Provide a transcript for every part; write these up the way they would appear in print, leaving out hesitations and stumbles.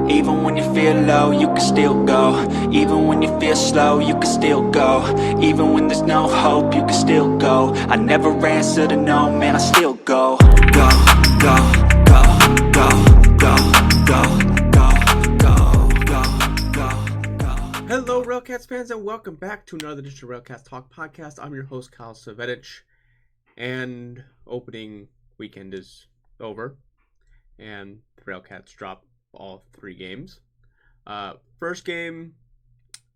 Even when you feel low, you can still go. Even when you feel slow, you can still go. Even when there's no hope, you can still go. I never answer to no, man, I still go. Go, go, go, go, go, go, go, go, go, go. Hello, RailCats fans, and welcome back to another edition of RailCats Talk Podcast. I'm your host, Kyle Savedich, and opening weekend is over, and the RailCats dropped all 3 games. First game,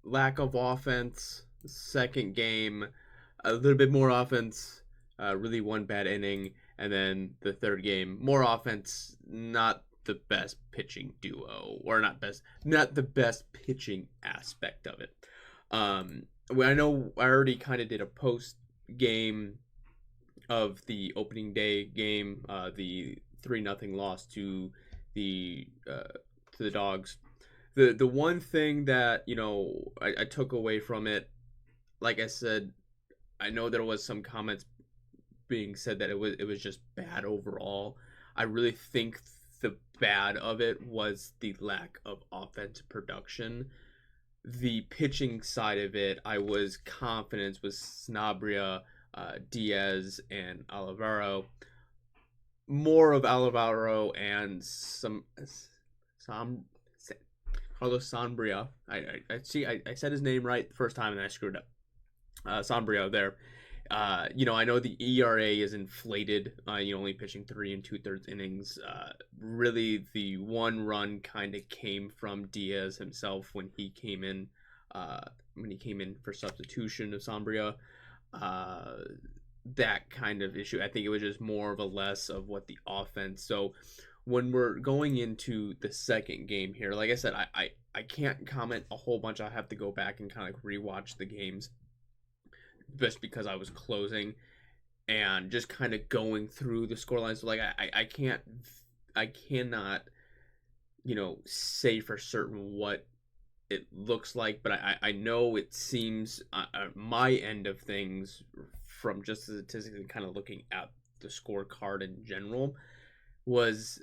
lack of offense. Second game, a little bit more offense, really one bad inning. And then the third game, more offense, not the best pitching duo, or not the best pitching aspect of it. I know I already kind of did a post game of the opening day game, the 3-0 loss to the Dogs. The one thing that I took away from it, like I said, I know there was some comments being said that it was just bad overall. I really think the bad of it was the lack of offensive production. The pitching side of it, I was confident with Sanabria, Diaz, and Olivero. More of Olivero and Carlos Sanabria. I said his name right the first time and I screwed up. Sanabria there. I know the ERA is inflated. Only pitching 3 2/3 innings. Really, the one run kind of came from Diaz himself when he came in. For substitution of Sanabria. That kind of issue. I think it was just more of a less of what the offense. So when we're going into the second game here, like I said, I can't comment a whole bunch. I have to go back and kind of rewatch the games just because I was closing and just kind of going through the scorelines. So like I cannot say for certain what it looks like, but I know it seems my end of things from just the statistics and kind of looking at the scorecard in general was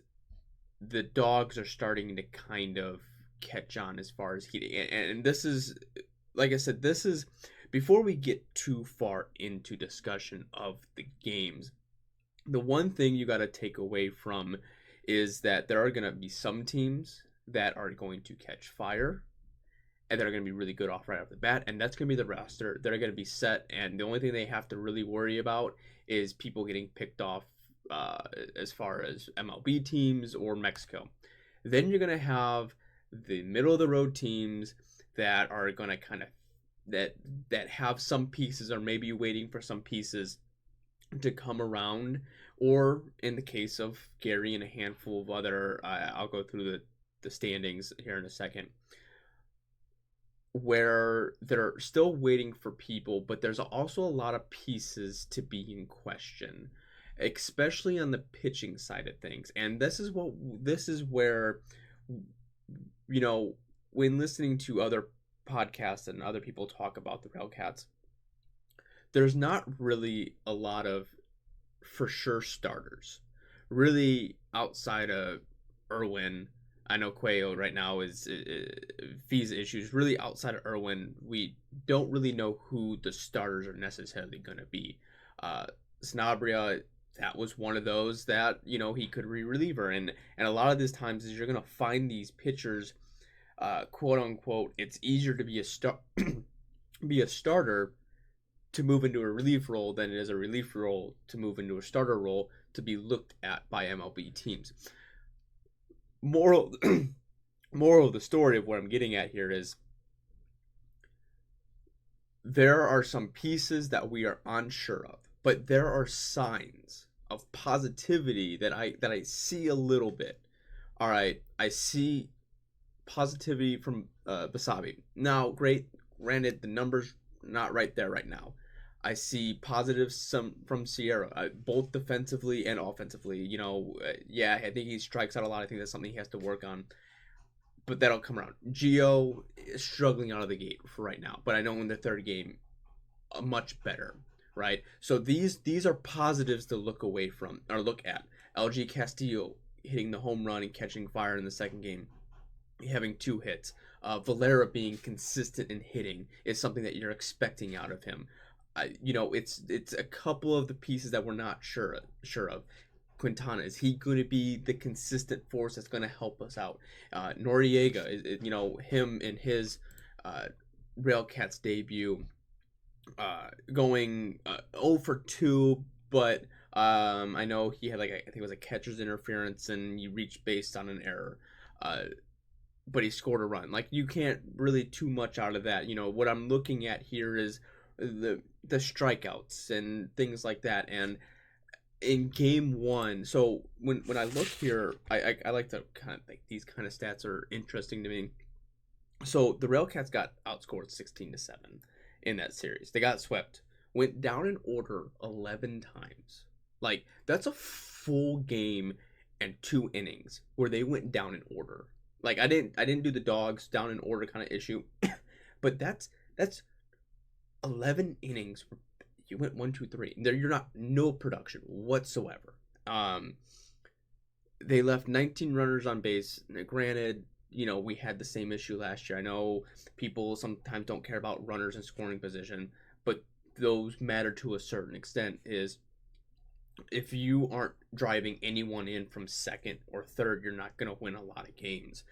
the Dogs are starting to kind of catch on as far as heating. And this is, like I said, this is before we get too far into discussion of the games. The one thing you got to take away from is that there are going to be some teams that are going to catch fire and that are going to be really good right off the bat, and that's going to be the roster. They're going to be set, and the only thing they have to really worry about is people getting picked off as far as MLB teams or Mexico. Then you're going to have the middle-of-the-road teams that are going to kind of that have some pieces or maybe waiting for some pieces to come around, or in the case of Gary and a handful of other, I'll go through the standings here in a second, where they're still waiting for people, but there's also a lot of pieces to be in question, especially on the pitching side of things. And this is where, when listening to other podcasts and other people talk about the RailCats, there's not really a lot of for sure starters, really, outside of Irwin. I know Cuello right now is visa issues. Really, outside of Irwin, we don't really know who the starters are necessarily going to be. Sanabria, that was one of those that he could reliever, and a lot of these times is you're going to find these pitchers, quote unquote, it's easier to be a starter to move into a relief role than it is a relief role to move into a starter role to be looked at by MLB teams. Moral of the story of what I'm getting at here is there are some pieces that we are unsure of, but there are signs of positivity that I see a little bit. All right, I see positivity from Basabe. Now, granted, the numbers not right there right now. I see positives from Sierra, both defensively and offensively. I think he strikes out a lot. I think that's something he has to work on, but that'll come around. Gio is struggling out of the gate for right now, but I know in the third game, much better, right? So these are positives to look at. LG Castillo hitting the home run and catching fire in the second game. having 2 hits. Valera being consistent in hitting is something that you're expecting out of him. It's a couple of the pieces that we're not sure of. Quintana, is he going to be the consistent force that's going to help us out? Noriega, him in his uh, RailCats debut, going 0 for 2, but I know he had I think it was a catcher's interference and he reached base on an error. But he scored a run. Like, you can't really too much out of that. What I'm looking at here is the strikeouts and things like that. And in game 1, so when I look here, I like to kind of think these kind of stats are interesting to me. So the RailCats got outscored 16-7 in that series. They got swept. Went down in order 11 times. Like, that's a full game and 2 innings where they went down in order. Like, I didn't do the dogs down in order kind of issue, but that's 11 innings. You went 1, 2, 3. There, you're not no production whatsoever. They left 19 runners on base. Granted, we had the same issue last year. I know people sometimes don't care about runners in scoring position, but those matter to a certain extent. Is if you aren't driving anyone in from second or third, you're not going to win a lot of games.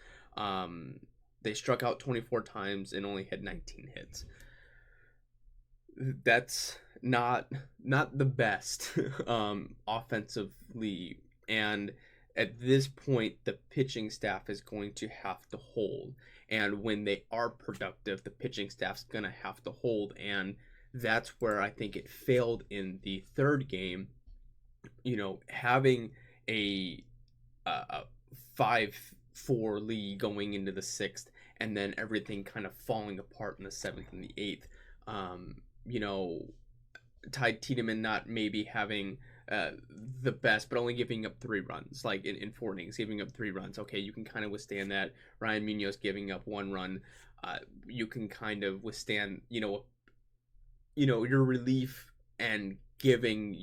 They struck out 24 times and only had 19 hits. That's not the best offensively, and at this point the pitching staff is going to have to hold, and when they are productive, the pitching staff's going to have to hold, and that's where I think it failed in the third game. Having a 5-4 lead going into the 6th, and then everything kind of falling apart in the 7th and the 8th. Ty Tiedemann not maybe having the best, but only giving up 3 runs, like in 4 innings, giving up 3 runs. Okay, you can kind of withstand that. Ryan Munoz giving up 1 run. You can kind of withstand, your relief and giving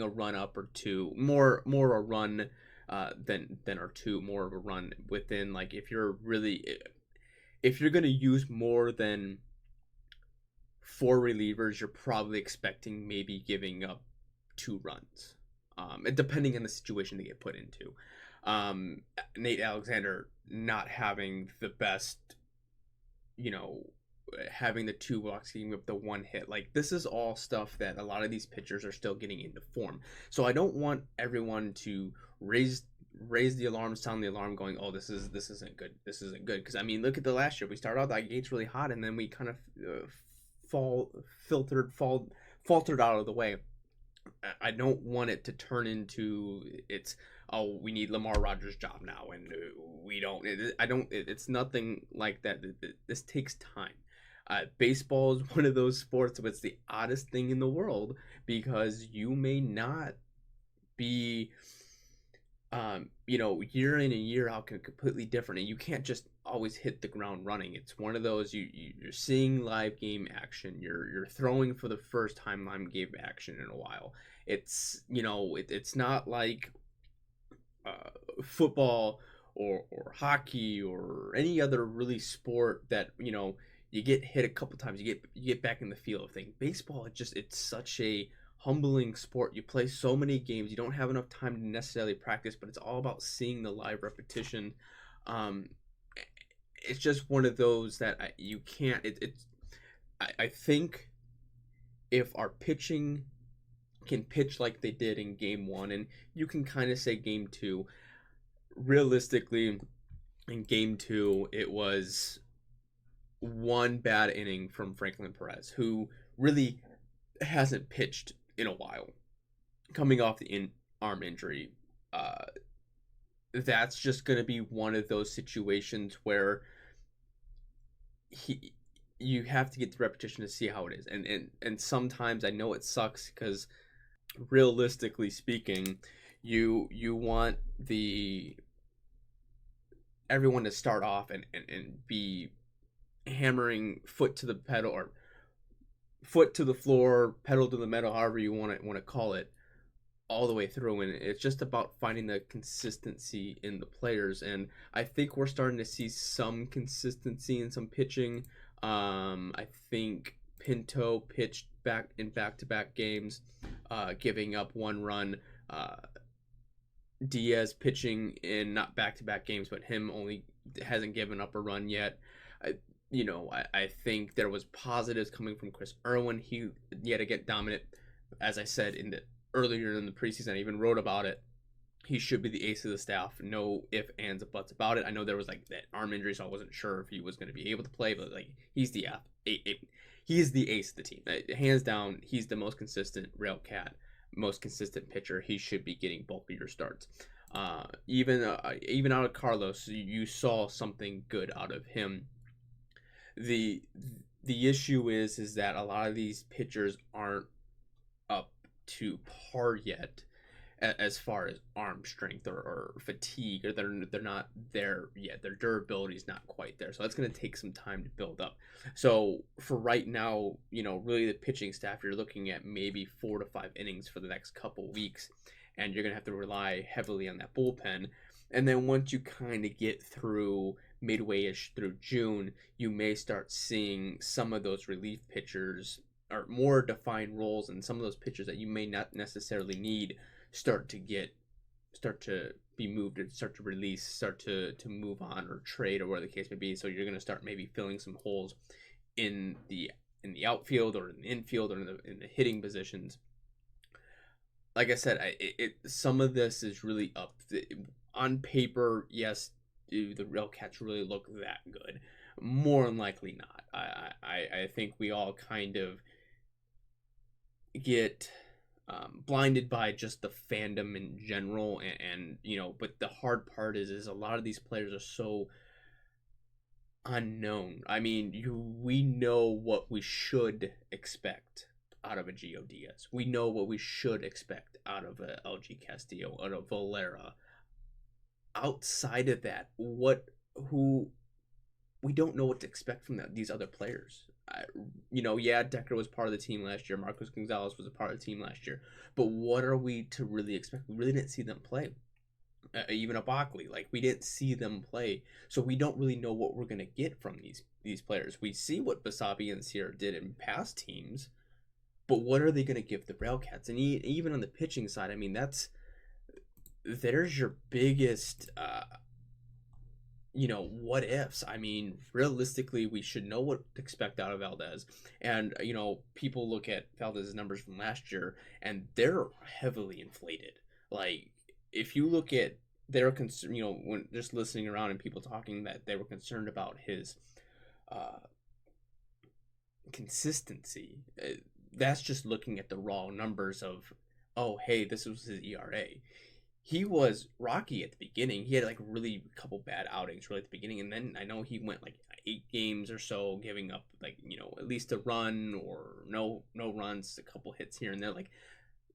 a run up or 2, more a run than or 2, more of a run within, like, if you're going to use more than 4 relievers, you're probably expecting maybe giving up 2 runs, depending on the situation they get put into. Nate Alexander not having the best, having the 2 walks, giving up the 1 hit. Like, this is all stuff that a lot of these pitchers are still getting into form. So I don't want everyone to raise the alarm, sound the alarm, going, oh, this isn't good. This isn't good. Because, I mean, look at the last year. We started out that gates really hot, and then we kind of faltered out of the way. I don't want it to turn into we need Lamar Rogers' job now, and we don't. It's nothing like that. This takes time. Baseball is one of those sports where it's the oddest thing in the world, because you may not be, year in and year out, completely different, and you can't just always hit the ground running. It's one of those, you're seeing live game action. You're throwing for the first time live game action in a while. It's it's not like football or hockey or any other really sport that you get hit a couple times, you get back in the feel of things. Baseball, it's such a humbling sport. You play so many games, you don't have enough time to necessarily practice, but it's all about seeing the live repetition. It's just one of those that you can't. I think if our pitching can pitch like they did in game 1, and you can kind of say game 2, realistically, in game 2, it was 1 bad inning from Franklin Perez, who really hasn't pitched in a while, coming off the arm injury. That's just going to be one of those situations where you have to get the repetition to see how it is, and sometimes I know it sucks, because realistically speaking, you want everyone to start off and be hammering foot to the pedal, or foot to the floor, pedal to the metal, however you want to call it, all the way through, and it's just about finding the consistency in the players. And I think we're starting to see some consistency in some pitching. I think Pinto pitched back-to-back games, giving up 1 run. Diaz pitching in not back-to-back games, but him only hasn't given up a run yet. I think there was positives coming from Chris Irwin. He yet again dominant, as I said earlier in the preseason. I even wrote about it. He should be the ace of the staff. No ifs, ands, or buts about it. I know there was like that arm injury, so I wasn't sure if he was going to be able to play, but like he's the ace of the team. Hands down, he's the most consistent RailCat, most consistent pitcher. He should be getting bulk of your starts. Even out of Carlos, you saw something good out of him. The issue is that a lot of these pitchers aren't up to par yet as far as arm strength or fatigue, or they're not there yet. Their durability is not quite there, so that's going to take some time to build up. So for right now, really the pitching staff, you're looking at maybe 4 to 5 innings for the next couple weeks, and you're going to have to rely heavily on that bullpen. And then once you kind of get through midway-ish through June, you may start seeing some of those relief pitchers or more defined roles, and some of those pitchers that you may not necessarily need start to be moved, or start to release, start to move on or trade, or whatever the case may be. So you're going to start maybe filling some holes in the outfield or in the infield or in the hitting positions. Like I said, some of this is really up on paper. Yes, do the RailCats really look that good? More than likely not. I think we all kind of get blinded by just the fandom in general, and but the hard part is a lot of these players are so unknown. I mean, we know what we should expect out of a Gio Diaz. We know what we should expect out of a LG Castillo, out of Valera. Outside of that, we don't know what to expect from these other players. Decker was part of the team last year. Marcos Gonzalez was a part of the team last year. But what are we to really expect? We really didn't see them play. Even Abakli, we didn't see them play. So we don't really know what we're going to get from these players. We see what Basabi and Sierra did in past teams, but what are they going to give the RailCats? And even on the pitching side, I mean, there's your biggest what ifs. I mean, realistically, we should know what to expect out of Valdez. And people look at Valdez's numbers from last year and they're heavily inflated. Like, if you look at their concern, when just listening around and people talking that they were concerned about his consistency, that's just looking at the raw numbers of, oh, hey, this was his ERA. He was rocky at the beginning. He had really a couple bad outings really at the beginning, and then I know he went 8 games or so, giving up at least a run or no runs, a couple hits here and there.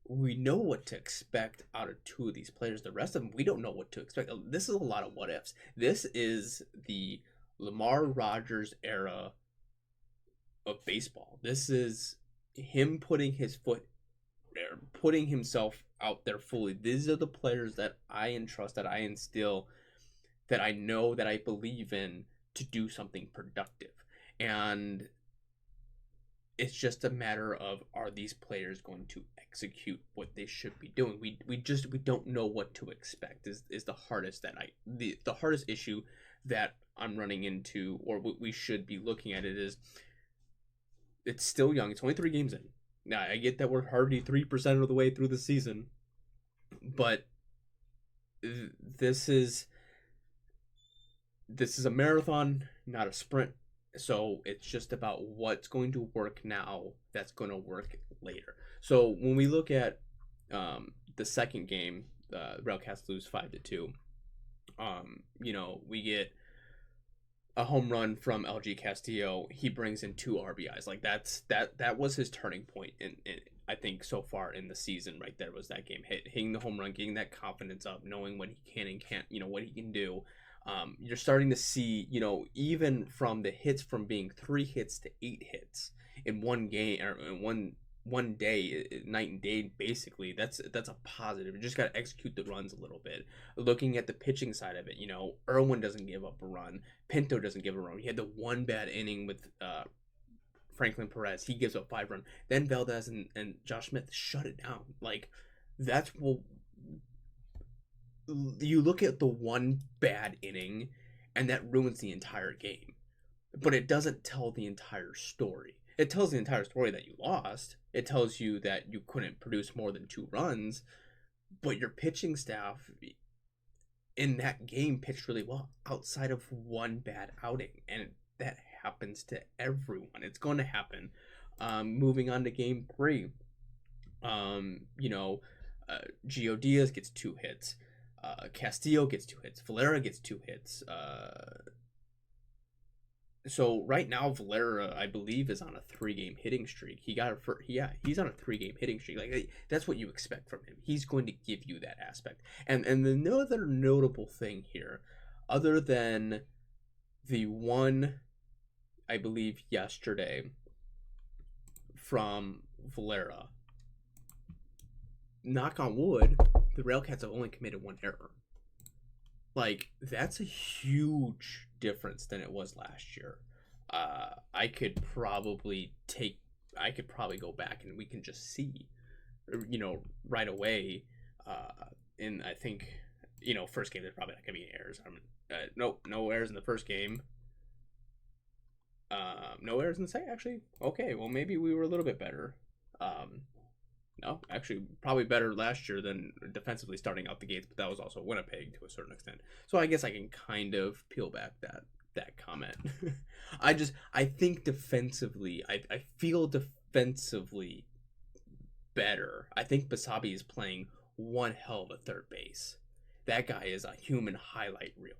We know what to expect out of 2 of these players. The rest of them, we don't know what to expect. This is a lot of what ifs. This is the Lamar Rogers era of baseball. This is him putting his foot there, putting himself out there fully. These are the players that I entrust, that I instill, that I know, that I believe in to do something productive. And it's just a matter of, are these players going to execute what they should be doing? We don't know what to expect is the hardest the hardest issue that I'm running into, or what we should be looking at. It is, it's still young. It's only 3 games in. Now, I get that we're already 3% of the way through the season, but this is a marathon, not a sprint. So it's just about what's going to work now that's going to work later. So when we look at the second game, RailCats lose 5-2. We get a home run from LG Castillo. He brings in 2 RBIs. That was his turning point in I think so far in the season. Right there was that game, hitting the home run, getting that confidence up, knowing what he can and can't, what he can do. You're starting to see, even from the hits, from being 3 hits to 8 hits in one game, or in one day, night and day. Basically, that's a positive. You just got to execute the runs a little bit. Looking at the pitching side of it, Irwin doesn't give up a run. Pinto doesn't give a run. He had the one bad inning with Franklin Perez. He gives up 5 runs. Then Valdez and Josh Smith shut it down. Like, that's what you look at, the one bad inning, and that ruins the entire game. But it doesn't tell the entire story. It tells the entire story that you lost. It tells you that you couldn't produce more than 2 runs, but your pitching staff in that game pitched really well outside of one bad outing, and that happens to everyone. It's going to happen. Moving on to game 3, Gio Diaz gets 2 hits. Castillo gets 2 hits. Valera gets 2 hits. So right now, Valera, I believe, is on a 3-game hitting streak. He's on a 3-game hitting streak. Like, that's what you expect from him. He's going to give you that aspect. And the other notable thing here, other than the one, I believe, yesterday from Valera, knock on wood, the RailCats have only committed 1 error. Like, that's a huge difference than it was last year. I could probably go back and we can just see, right away. And I think, first game, there's probably not gonna be any errors. No errors in the first game. No errors in the second. Actually, okay. Well, maybe we were a little bit better. No, actually, probably better last year than defensively starting out the gates, but that was also Winnipeg to a certain extent. So I guess I can kind of peel back that comment. I think defensively, I feel defensively better. I think Basabe is playing one hell of a third base. That guy is a human highlight reel.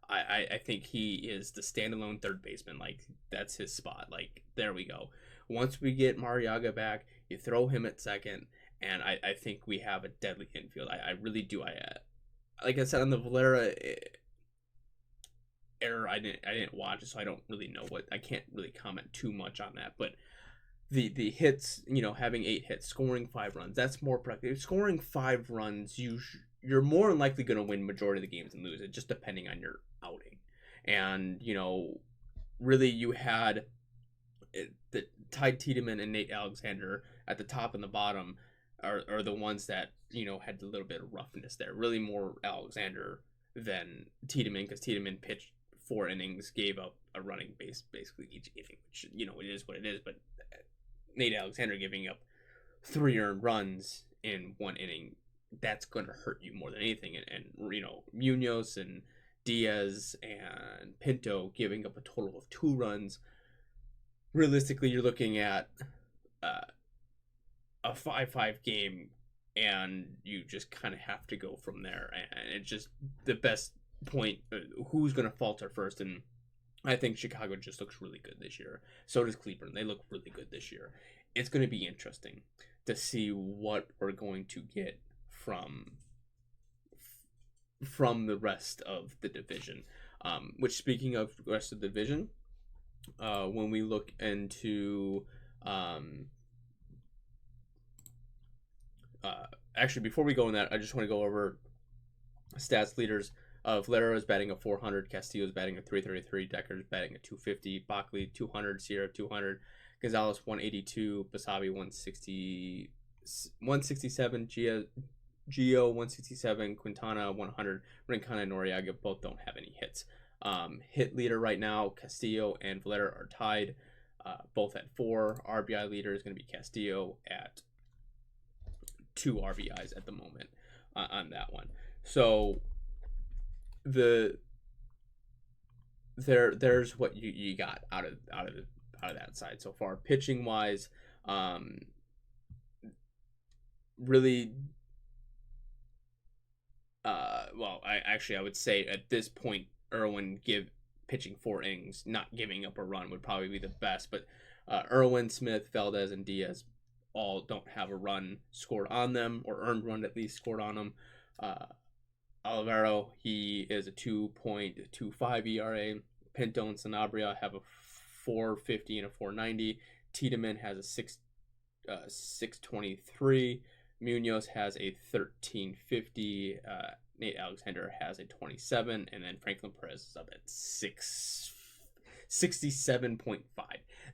I think he is the standalone third baseman. Like, that's his spot. Like, there we go. Once we get Mariaga back, you throw him at second, and I think we have a deadly infield. I really do. Like I said, on the Valera error, I didn't watch it, so I don't really know I can't really comment too much on that. But the hits, having 8 hits, scoring 5 runs, that's more productive. Scoring 5 runs, you're more than likely going to win majority of the games and lose it, just depending on your outing. And really, you had the Ty Tiedemann and Nate Alexander at the top and the bottom are the ones that had a little bit of roughness there. Really more Alexander than Tiedemann, because Tiedemann pitched 4 innings, gave up a running base basically each inning, which it is what it is. But Nate Alexander giving up 3 earned runs in 1 inning, that's going to hurt you more than anything. And Munoz and Diaz and Pinto giving up a total of 2 runs. Realistically, you're looking at a 5-5 game, and you just kind of have to go from there. And it's just the best point, who's going to falter first. And I think Chicago just looks really good this year. So does Cleveland. They look really good this year. It's going to be interesting to see what we're going to get from the rest of the division. Which, speaking of the rest of the division, when we look into actually, before we go in that, I just want to go over stats leaders. Valera is batting a 400, Castillo is batting a 333, Decker is batting a 250, Backley 200, Sierra 200, Gonzalez 182, Basabe 167, Gio 167, Quintana 100, Rincon and Noriega both don't have any hits. Hit leader right now, Castillo and Valera are tied, both at 4. RBI leader is going to be Castillo at 2 RBIs at the moment on that one. So there's what you got out of that side so far. Pitching wise, really, I would say at this point, Irwin pitching 4 innings, not giving up a run would probably be the best. But Irwin, Smith, Valdez, and Diaz all don't have a run scored on them, or earned run at least scored on them. Olivero, he is a 2.25 ERA. Pinto and Sanabria have a 4.50 and a 4.90. Tiedemann has 623. Munoz has a 1350. Nate Alexander has a 27, and then Franklin Perez is up at 67.5.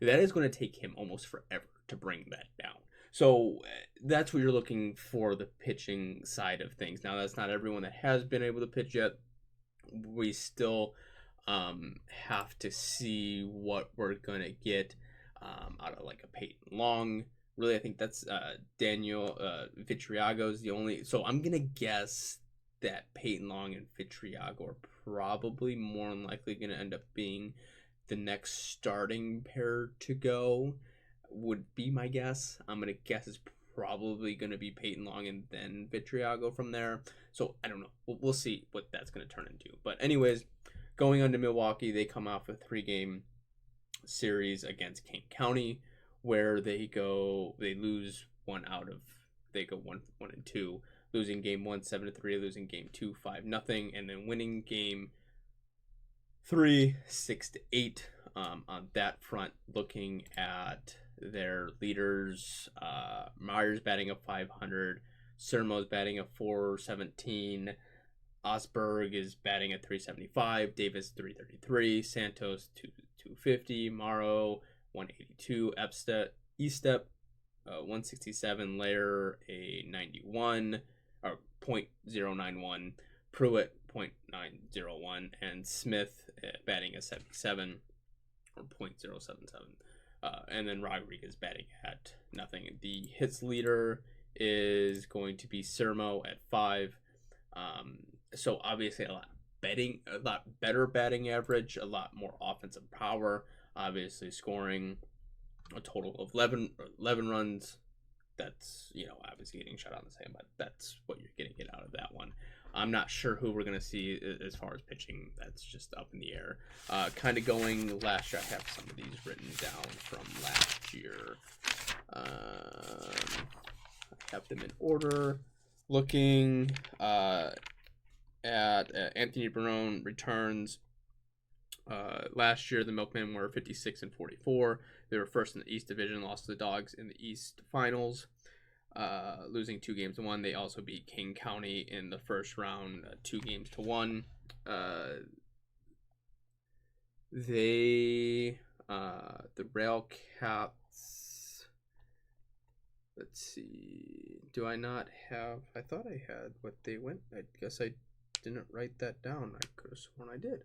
That is going to take him almost forever to bring that down. So that's what you're looking for, the pitching side of things. Now, that's not everyone that has been able to pitch yet. We still have to see what we're going to get out of like a Peyton Long. Really, I think that's Daniel Vitriago is the only. So I'm going to guess that Peyton Long and Vitriago are probably more than likely going to end up being the next starting pair to go, would be my guess. I'm going to guess it's probably going to be Peyton Long and then Vitriago from there. So I don't know. We'll see what that's going to turn into. But anyways, going on to Milwaukee, they come off a 3-game series against King County, where they lose they go 1-2, losing game 1 7-3, losing game 2 5-0, and then winning game 3 6-8. On that front, looking at their leaders, Myers batting a 500, Sermo's batting a 417, Osberg is batting at 375, Davis 333, Santos 250, Morrow 182, Estep 167, Lair a 91 or .091, Pruitt .901, and Smith batting a 77 or .077, and then Rodriguez batting at nothing. The hits leader is going to be Sermo at 5. So obviously a lot better batting average, a lot more offensive power. Obviously scoring a total of 11 runs. That's, obviously getting shut out in the same, but that's what you're going to get out of that one. I'm not sure who we're going to see as far as pitching. That's just up in the air. Kind of going last year. I have some of these written down from last year. I have them in order. Looking at Anthony Barone returns. Last year, the Milkmen were 56-44. They were first in the East Division, lost to the Dogs in the East Finals, losing 2-1. They also beat King County in the first round, 2-1. The RailCats. Let's see. Do I not have? I thought I had what they went. I guess I didn't write that down. I could have sworn I did.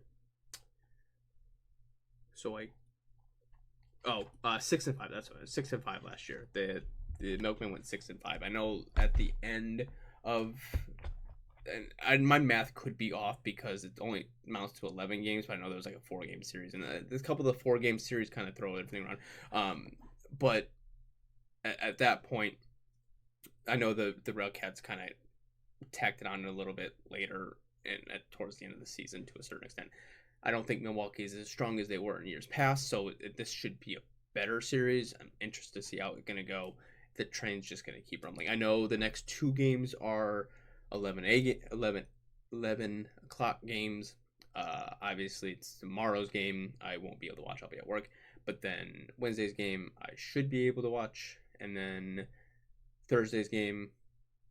So 6-5. That's what it was. 6-5 last year. The Milkmen went 6-5. I know at the end of, and my math could be off because it only amounts to 11 games, but I know there was like a 4-game series, and there's a couple of the 4-game series kind of throw everything around. But at that point, I know the RailCats kind of tacked it on a little bit later and towards the end of the season to a certain extent. I don't think Milwaukee is as strong as they were in years past, so this should be a better series. I'm interested to see how it's going to go. The train's just going to keep rumbling. I know the next 2 games are 11 o'clock games. Obviously, it's tomorrow's game. I won't be able to watch. I'll be at work. But then Wednesday's game, I should be able to watch. And then Thursday's game,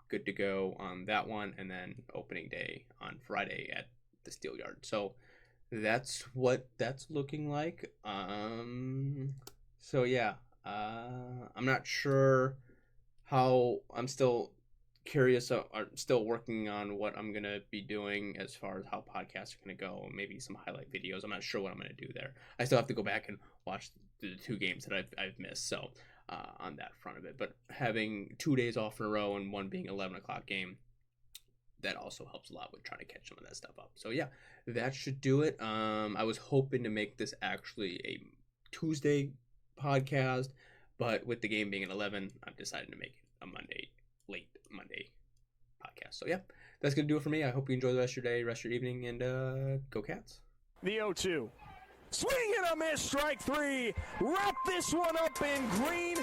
good to go on that one. And then opening day on Friday at the Steel Yard. So that's what that's looking like. So yeah, I'm not sure how. I'm still curious. I'm still working on what I'm gonna be doing as far as how podcasts are gonna go. Maybe some highlight videos. I'm not sure what I'm gonna do there. I still have to go back and watch the 2 games that I've missed. So on that front of it, but having 2 days off in a row and one being 11 o'clock game, that also helps a lot with trying to catch some of that stuff up. So yeah, that should do it. I was hoping to make this actually a Tuesday podcast, but with the game being at 11, I've decided to make it a late Monday podcast. So yeah, that's going to do it for me. I hope you enjoy the rest of your day, rest of your evening, and go Cats. The 0-2. Swing and a miss, strike 3. Wrap this one up in green.